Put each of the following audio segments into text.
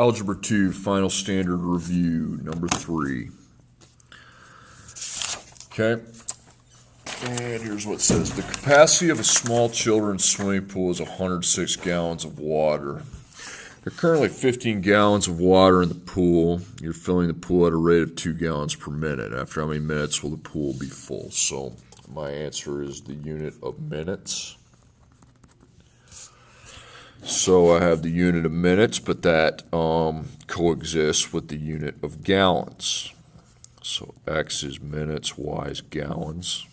Algebra 2, Final Standard Review, number 3. Okay, and here's what it says. The capacity of a small children's swimming pool is 106 gallons of water. There are currently 15 gallons of water in the pool. You're filling the pool at a rate of 2 gallons per minute. After how many minutes will the pool be full? So my answer is the unit of minutes. So I have the unit of minutes, but that coexists with the unit of gallons. So X is minutes, Y is gallons.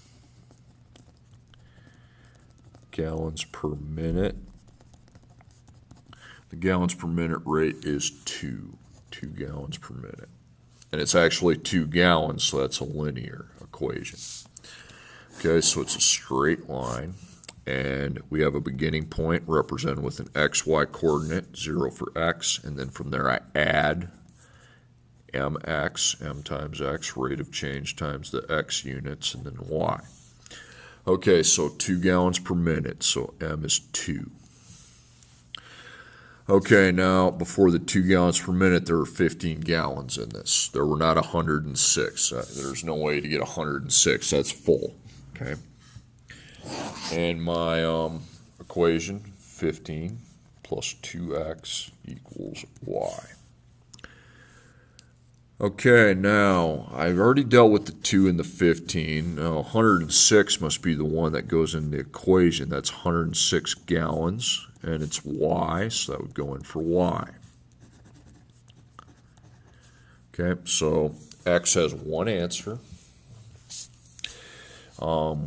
Gallons per minute. The gallons per minute rate is 2 gallons per minute. And it's actually 2 gallons, so that's a linear equation. Okay, so it's a straight line. And we have a beginning point represented with an XY coordinate, 0 for X. And then from there I add mx, m times x, rate of change times the x units, and then y. Okay, so 2 gallons per minute, so m is 2. Okay, now before the 2 gallons per minute, there were 15 gallons in this. There were not 106. There's no way to get 106. That's full. Okay. And my equation, 15 plus 2x equals y. Okay, now I've already dealt with the 2 and the 15. Now 106 must be the one that goes in the equation. That's 106 gallons, and it's y, so that would go in for y. Okay, so x has one answer.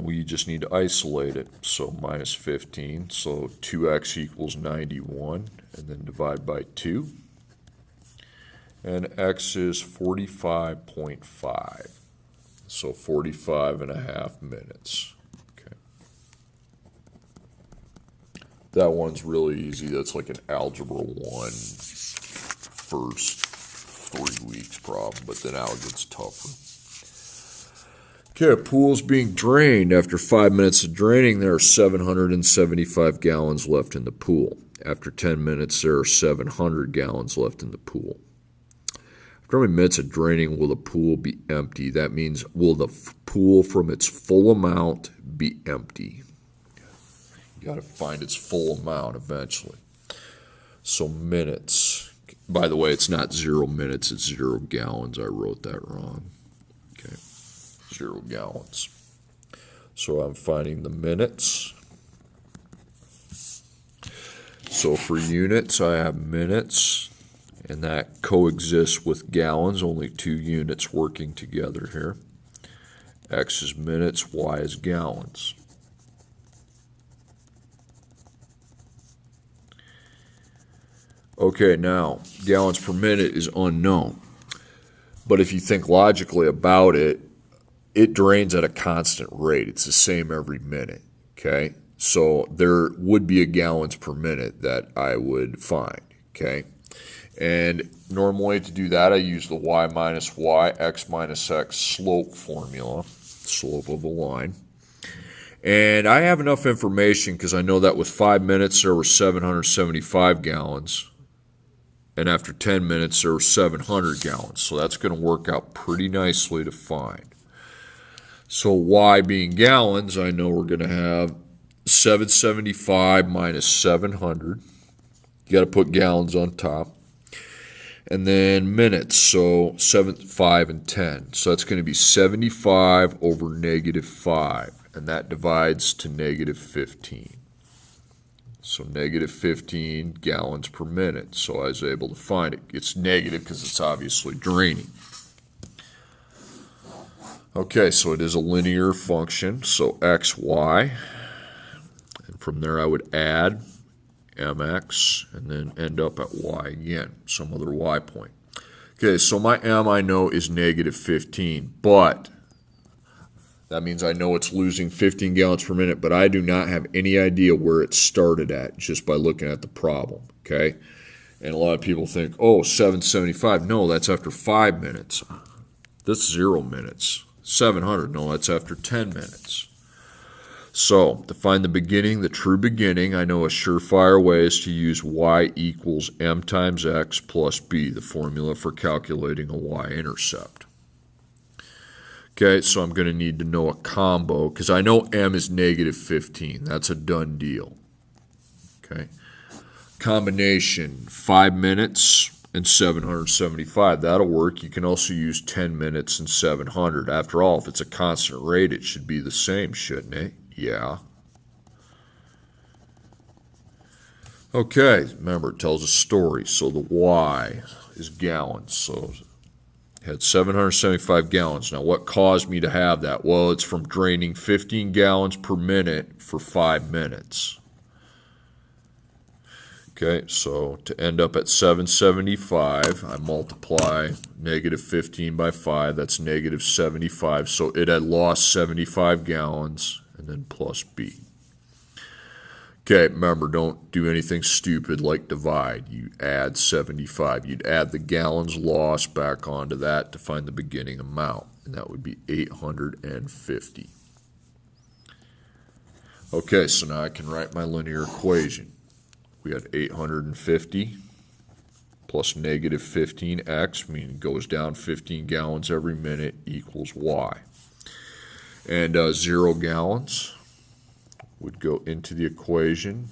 We just need to isolate it. So minus 15, so 2x equals 91, and then divide by 2. And x is 45.5, so 45.5 minutes. Okay. That one's really easy. That's like an Algebra 1 first 3 weeks problem, but then out it gets tougher. Okay, a pool's being drained. After 5 minutes of draining, there are 775 gallons left in the pool. After 10 minutes, there are 700 gallons left in the pool. After how many minutes of draining will the pool be empty? That means, will the pool from its full amount be empty? You got to find its full amount eventually. So minutes. By the way, it's not 0 minutes, it's 0 gallons. I wrote that wrong. Okay, 0 gallons. So I'm finding the minutes. So for units, I have minutes. And that coexists with gallons, only 2 units working together here. X is minutes, Y is gallons. Okay, now, gallons per minute is unknown. But if you think logically about it, it drains at a constant rate. It's the same every minute, okay? So there would be a gallons per minute that I would find, okay? And normally to do that, I use the y minus y, x minus x slope formula, slope of a line. And I have enough information because I know that with 5 minutes there were 775 gallons. And after 10 minutes there were 700 gallons. So that's going to work out pretty nicely to find. So y being gallons, I know we're going to have 775 minus 700. You got to put gallons on top. And then minutes, so 7, 5, and 10. So that's going to be 75 over negative 5, and that divides to negative 15. So negative 15 gallons per minute. So I was able to find it. It's negative because it's obviously draining. Okay, so it is a linear function, so x, y. And from there I would add mx, and then end up at y again, some other y point. Okay, so my m I know is negative 15, but that means I know it's losing 15 gallons per minute, but I do not have any idea where it started at just by looking at the problem, okay? And a lot of people think, oh, 775. No, that's after 5 minutes. That's 0 minutes. 700, no, that's after 10 minutes. So, to find the beginning, the true beginning, I know a surefire way is to use y equals m times x plus b, the formula for calculating a y-intercept. Okay, so I'm going to need to know a combo, because I know m is negative 15. That's a done deal. Okay. Combination, 5 minutes and 775. That'll work. You can also use 10 minutes and 700. After all, if it's a constant rate, it should be the same, shouldn't it? Yeah. Okay, remember, it tells a story. So the y is gallons. So it had 775 gallons. Now, what caused me to have that? Well, it's from draining 15 gallons per minute for 5 minutes. Okay, so to end up at 775, I multiply negative 15 by 5. That's negative 75. So it had lost 75 gallons, and then plus B. Okay, remember, don't do anything stupid like divide. You add 75. You'd add the gallons lost back onto that to find the beginning amount, and that would be 850. Okay, so now I can write my linear equation. We had 850 plus negative 15x, meaning it goes down 15 gallons every minute, equals y. And 0 gallons would go into the equation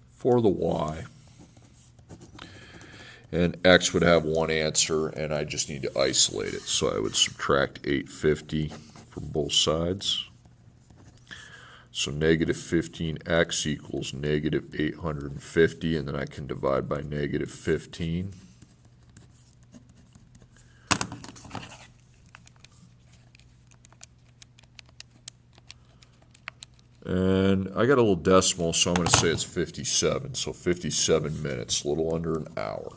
for the y. And x would have one answer, and I just need to isolate it. So I would subtract 850 from both sides. So negative 15x equals negative 850, and then I can divide by negative 15. And I got a little decimal, so I'm going to say it's 57. So 57 minutes, a little under an hour.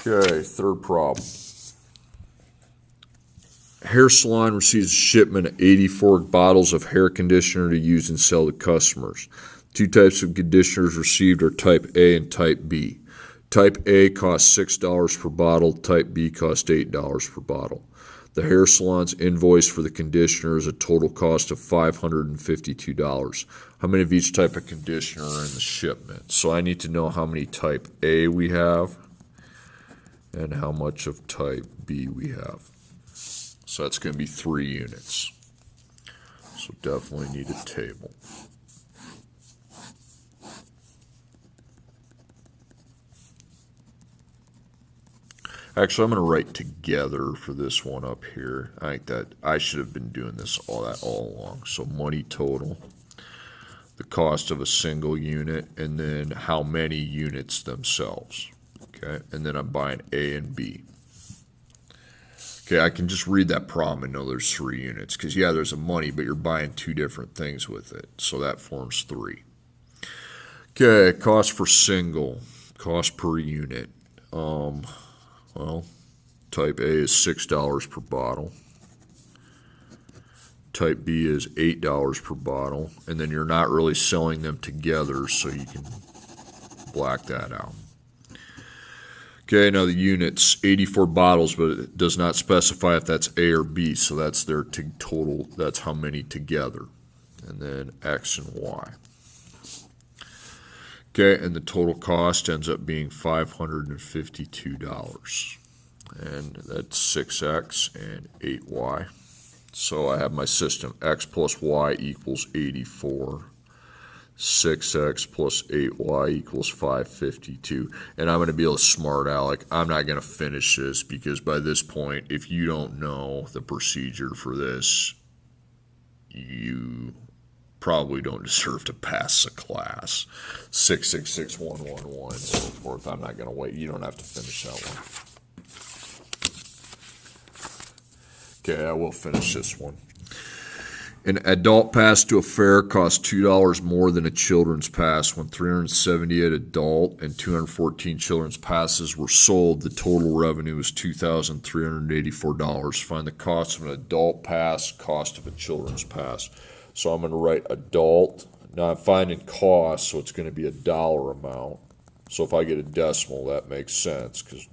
Okay, third problem. Hair salon receives a shipment of 84 bottles of hair conditioner to use and sell to customers. Two types of conditioners received are Type A and Type B. Type A costs $6 per bottle. Type B costs $8 per bottle. The hair salon's invoice for the conditioner is a total cost of $552. How many of each type of conditioner are in the shipment? So I need to know how many Type A we have and how much of Type B we have. So that's going to be 3 units. So definitely need a table. Actually, I'm going to write together for this one up here. I think that I should have been doing this all along. So money total, the cost of a single unit, and then how many units themselves. Okay, and then I'm buying A and B. Okay, I can just read that problem and know there's 3 units. Because, yeah, there's a money, but you're buying 2 different things with it. So that forms 3. Okay, cost for single, cost per unit. Well, Type A is $6 per bottle. Type B is $8 per bottle. And then you're not really selling them together, so you can black that out. Okay, now the units, 84 bottles, but it does not specify if that's A or B, so that's their total, that's how many together. And then X and Y. Okay, and the total cost ends up being $552. And that's 6X and 8Y. So I have my system, X plus Y equals 84. 6x plus 8y equals 552. And I'm going to be a smart aleck. I'm not going to finish this because by this point, if you don't know the procedure for this, you probably don't deserve to pass a class. 6661111 and so forth. I'm not going to wait. You don't have to finish that one. Okay, I will finish this one. An adult pass to a fair costs $2 more than a children's pass. When 378 adult and 214 children's passes were sold, the total revenue was $2,384. Find the cost of an adult pass, cost of a children's pass. So I'm going to write adult. Now I'm finding cost, so it's going to be a dollar amount. So if I get a decimal, that makes sense because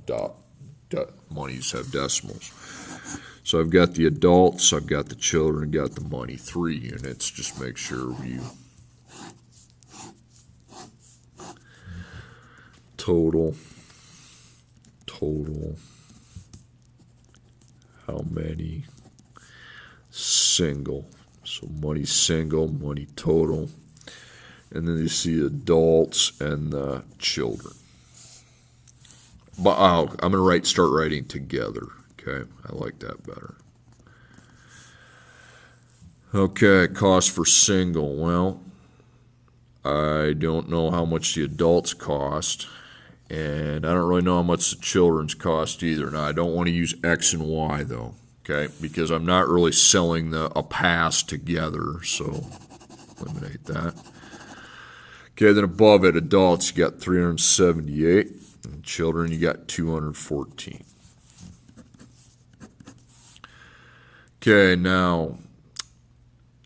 monies have decimals. So I've got the adults, I've got the children, I've got the money, 3 units. Just make sure you total, how many single. So money single, money total. And then you see adults and the children. But I'm going to start writing together. Okay, I like that better. Okay, cost for single. Well, I don't know how much the adults cost, and I don't really know how much the children's cost either. Now, I don't want to use X and Y, though, okay, because I'm not really selling a pass together, so eliminate that. Okay, then above it, adults, you got 378, and children, you got 214. Okay, now,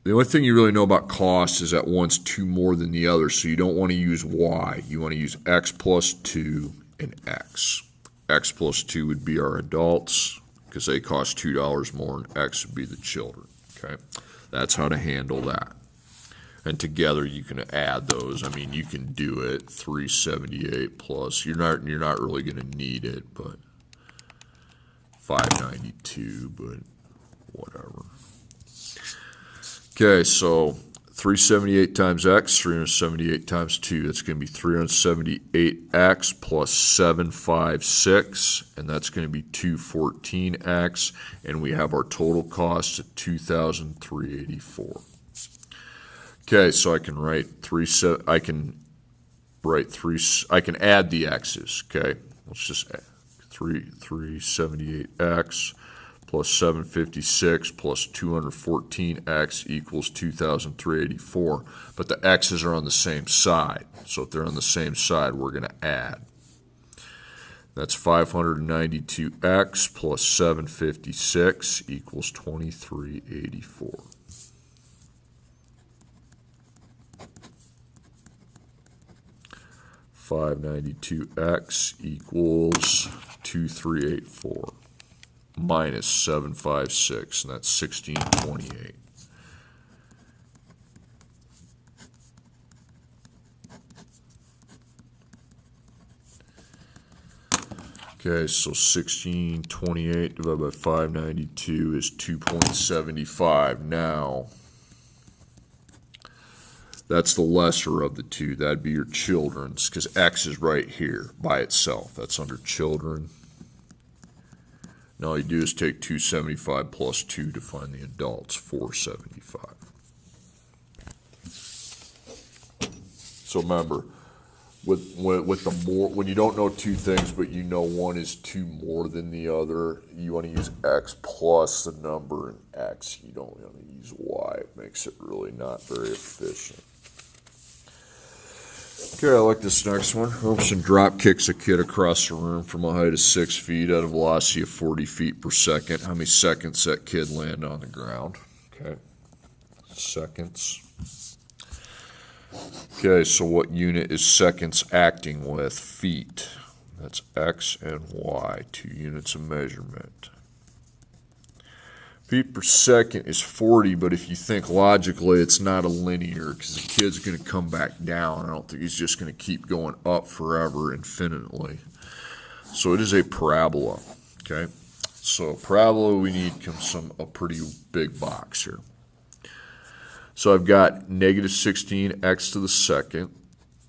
the only thing you really know about cost is that one's 2 more than the other, so you don't want to use Y. You want to use X plus 2 and X. X plus 2 would be our adults, because they cost $2 more, and X would be the children. Okay, that's how to handle that. And together you can add those. I mean, you can do it. 378 plus. You're not really going to need it, but 592. But whatever. Okay, so 378 times X, 378 times 2. That's going to be 378X plus 756, and that's going to be 214X, and we have our total cost at $2,384. Okay, so I can write I can add the X's, okay? Let's just add 378X plus 756 plus 214X equals 2,384. But the X's are on the same side. So if they're on the same side, we're going to add. That's 592X plus 756 equals 2,384. 592X equals 2,384 minus 756, and that's 1,628. Okay, so 1,628 divided by 592 is 2.75. Now, that's the lesser of the two. That'd be your children's, because X is right here by itself. That's under children. Now all you do is take 275 plus 2 to find the adults, 475. So remember, with the more, when you don't know two things, but you know one is 2 more than the other, you want to use X plus the number in X. You don't want to use Y. It makes it really not very efficient. Okay, I like this next one. Robson drop kicks a kid across the room from a height of 6 feet at a velocity of 40 feet per second. How many seconds that kid land on the ground? Okay, seconds. Okay, so what unit is seconds acting with? Feet. That's X and Y, 2 units of measurement. Feet per second is 40, but if you think logically, it's not a linear, because the kid's going to come back down. I don't think he's just going to keep going up forever, infinitely. So it is a parabola, okay? So a parabola, we need a pretty big box here. So I've got negative 16x to the second,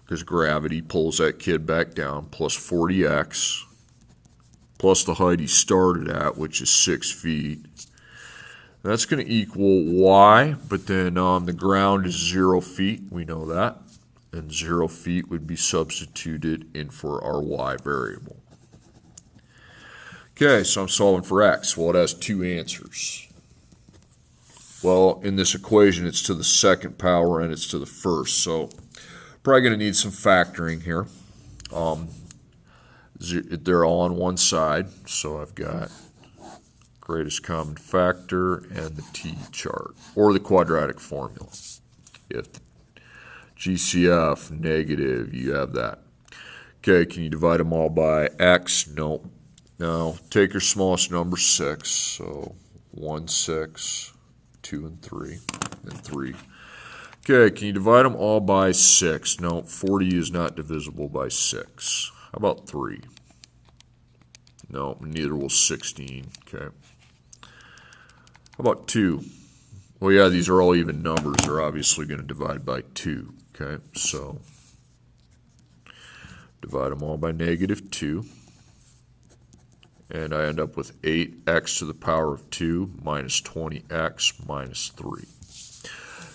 because gravity pulls that kid back down, plus 40x, plus the height he started at, which is 6 feet. That's going to equal y, but then the ground is 0 feet. We know that. And 0 feet would be substituted in for our y variable. Okay, so I'm solving for x. Well, it has 2 answers. Well, in this equation, it's to the second power and it's to the first. So probably going to need some factoring here. They're all on one side, so I've got greatest common factor and the t-chart, or the quadratic formula. If GCF negative, you have that. Okay, can you divide them all by x? No. Now, take your smallest number, 6. So 1, 6, 2, and 3, and 3. Okay, can you divide them all by 6? No, 40 is not divisible by 6. How about 3? No, neither will 16. Okay. How about 2? Well, yeah, these are all even numbers. They're obviously going to divide by 2. Okay, so divide them all by -2. And I end up with 8x to the power of 2 minus 20x minus 3.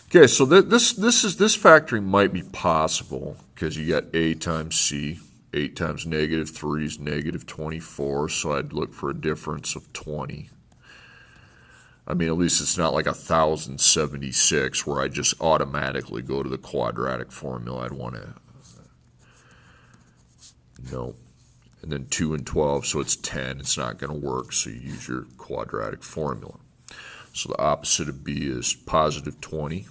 Okay, so this factoring might be possible because you got a times c. 8 times -3 is -24, so I'd look for a difference of 20. I mean, at least it's not like 1,076 where I just automatically go to the quadratic formula. I'd want to, no. And then 2 and 12, so it's 10. It's not going to work, so you use your quadratic formula. So the opposite of b is positive 20.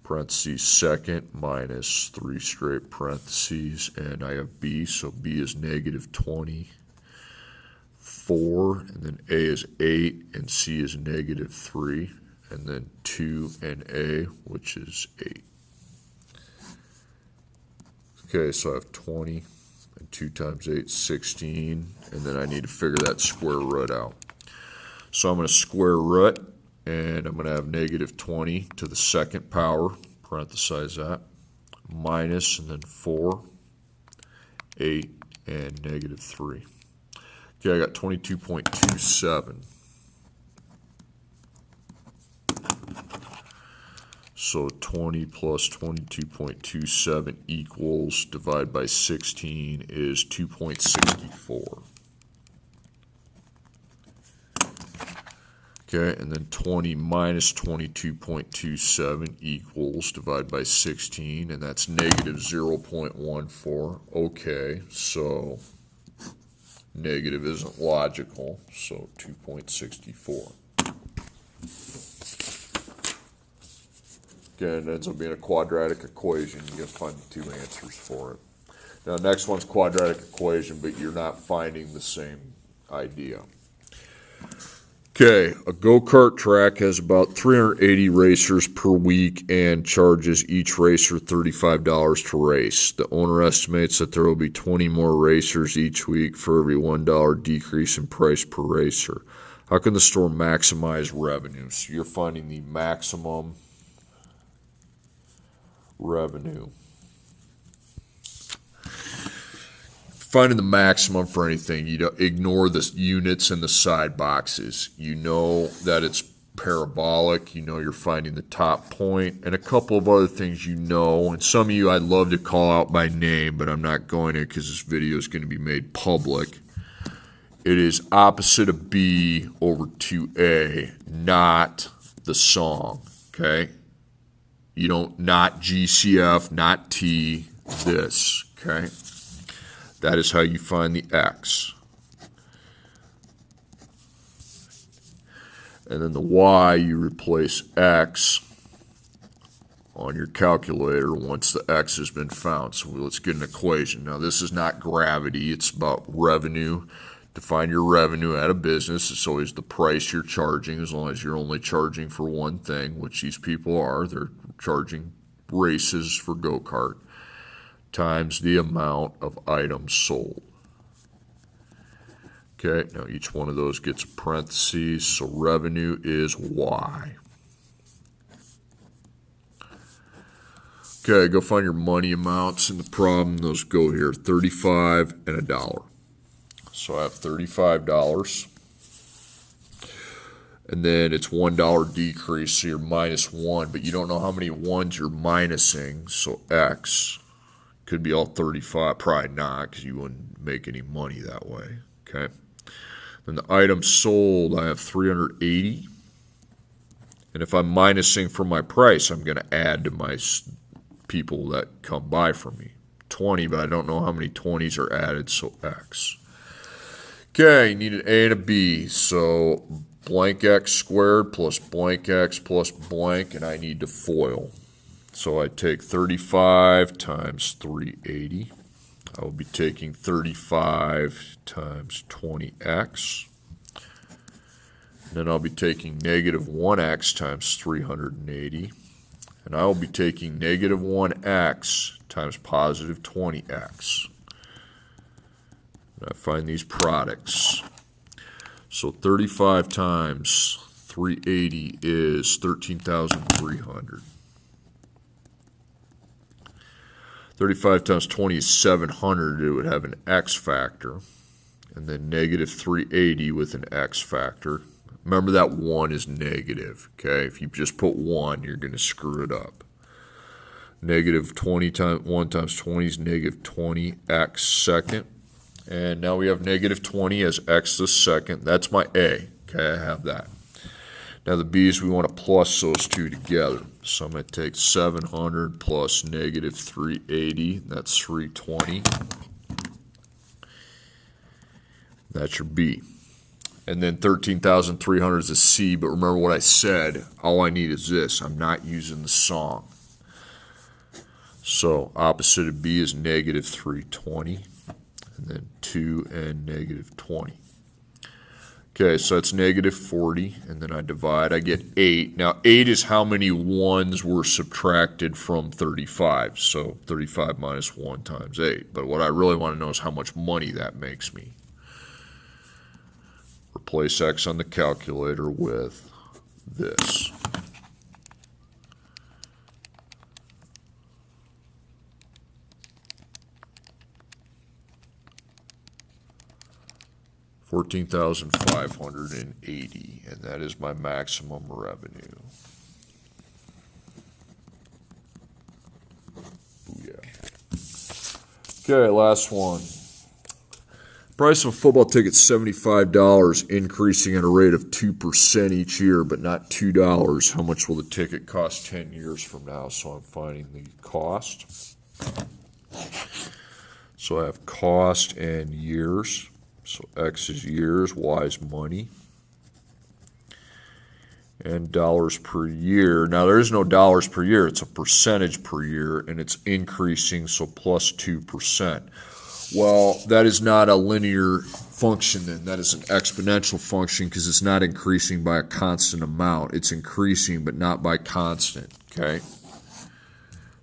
Parentheses second minus 3 straight parentheses, and I have b, so b is -20. 4, and then a is 8, and c is -3, and then 2 and a, which is 8. Okay, so I have 20, and 2 times 8 is 16, and then I need to figure that square root out. So I'm going to square root, and I'm going to have -20 to the second power, parenthesize that, minus, and then 4, 8, and -3. Okay, I got 22.27. So 20 plus 22.27 equals, divide by 16 is 2.64. Okay, and then 20 minus 22.27 equals, divide by 16, and that's -0.14. Okay, so negative isn't logical, so 2.64. Again, it ends up being a quadratic equation. You got to find the 2 answers for it. Now, next one's quadratic equation, but you're not finding the same idea. Okay, a go-kart track has about 380 racers per week and charges each racer $35 to race. The owner estimates that there will be 20 more racers each week for every $1 decrease in price per racer. How can the store maximize revenue? So you're finding the maximum revenue. Finding the maximum for anything, you don't ignore the units and the side boxes. You know that it's parabolic. You know you're finding the top point, and a couple of other things you know. And some of you I'd love to call out by name, but I'm not going to because this video is going to be made public. It is opposite of B over 2A, not the song. Okay, you don't, not GCF, not T. This. Okay. That is how you find the X. And then the Y, you replace X on your calculator once the X has been found. So let's get an equation. Now, this is not gravity. It's about revenue. To find your revenue at a business, it's always the price you're charging, as long as you're only charging for one thing, which these people are. They're charging races for go-kart, times the amount of items sold. Okay, now each one of those gets parentheses, so revenue is Y. Okay, go find your money amounts in the problem. Those go here, 35 and $1. So I have $35. And then it's $1 decrease, so you're -1, but you don't know how many ones you're minusing, so X. Could be all 35, probably not, because you wouldn't make any money that way. Okay. Then the items sold, I have 380. And if I'm minusing from my price, I'm going to add to my people that come by from me. 20, but I don't know how many 20s are added, so X. Okay, you need an A and a B, so blank X squared plus blank X plus blank, and I need to FOIL. So I take 35 times 380. I will be taking 35 times 20x. Then I'll be taking negative 1x times 380. And I will be taking negative 1x times positive 20x. And I find these products. So 35 times 380 is 13,300. 35 times 20 is 700. It would have an x factor. And then negative 380 with an x factor. Remember that 1 is negative, okay? If you just put 1, you're going to screw it up. Negative 20 times 1 times 20 is negative 20x second. And now we have negative 20 as x the second. That's my a, okay? I have that. Now the b's, we want to plus those two together. So I'm going to take 700 plus negative 380. That's 320. That's your b. And then 13,300 is a C, but remember what I said, all I need is this. I'm not using the song. So opposite of B is negative 320, and then 2 and negative 20. Okay, so that's negative 40, and then I divide, I get 8. Now 8 is how many 1s were subtracted from 35, so 35 minus 1 times 8. But what I really want to know is how much money that makes me. Replace x on the calculator with this. $14,580, and that is my maximum revenue. Booyah. Okay, last one. Price of a football ticket is $75, increasing at a rate of 2% each year, but not $2. How much will the ticket cost 10 years from now? So I'm finding the cost. So I have cost and years. So X is years, Y is money. And dollars per year. Now there is no dollars per year, it's a percentage per year, and it's increasing, so plus 2%. Well, that is not a linear function then. That is an exponential function because it's not increasing by a constant amount. It's increasing but not by constant, okay?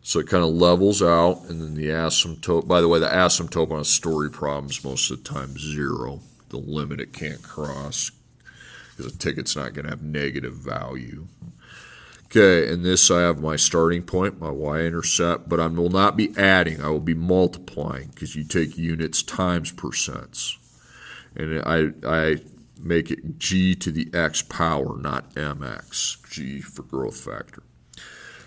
So it kind of levels out, and then the asymptote, by the way, the asymptote on a story problem is most of the time 0. The limit it can't cross because the ticket's not going to have negative value. Okay, and this I have my starting point, my y-intercept, but I will not be adding. I will be multiplying because you take units times percents. And I make it g to the x power, not mx, g for growth factor.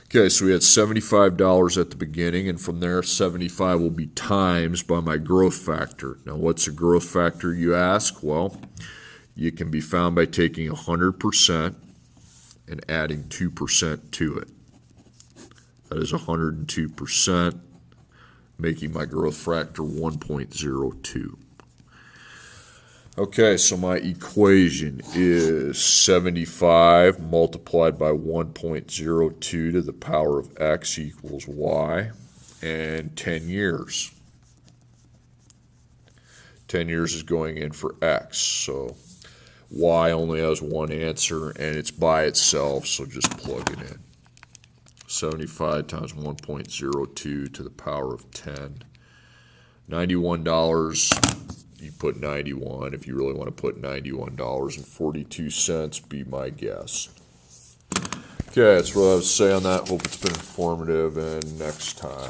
Okay, so we had $75 at the beginning, and from there 75 will be times by my growth factor. Now what's a growth factor, you ask? Well, it can be found by taking 100% and adding 2% to it. That is 102%, making my growth factor 1.02. Okay, so my equation is 75 multiplied by 1.02 to the power of x equals y, and 10 years. 10 years is going in for x, so y only has one answer, and it's by itself, so just plug it in. 75 times 1.02 to the power of 10. $91, you put 91. If you really want to put $91.42, be my guess. Okay, that's what I have to say on that. Hope it's been informative, and next time.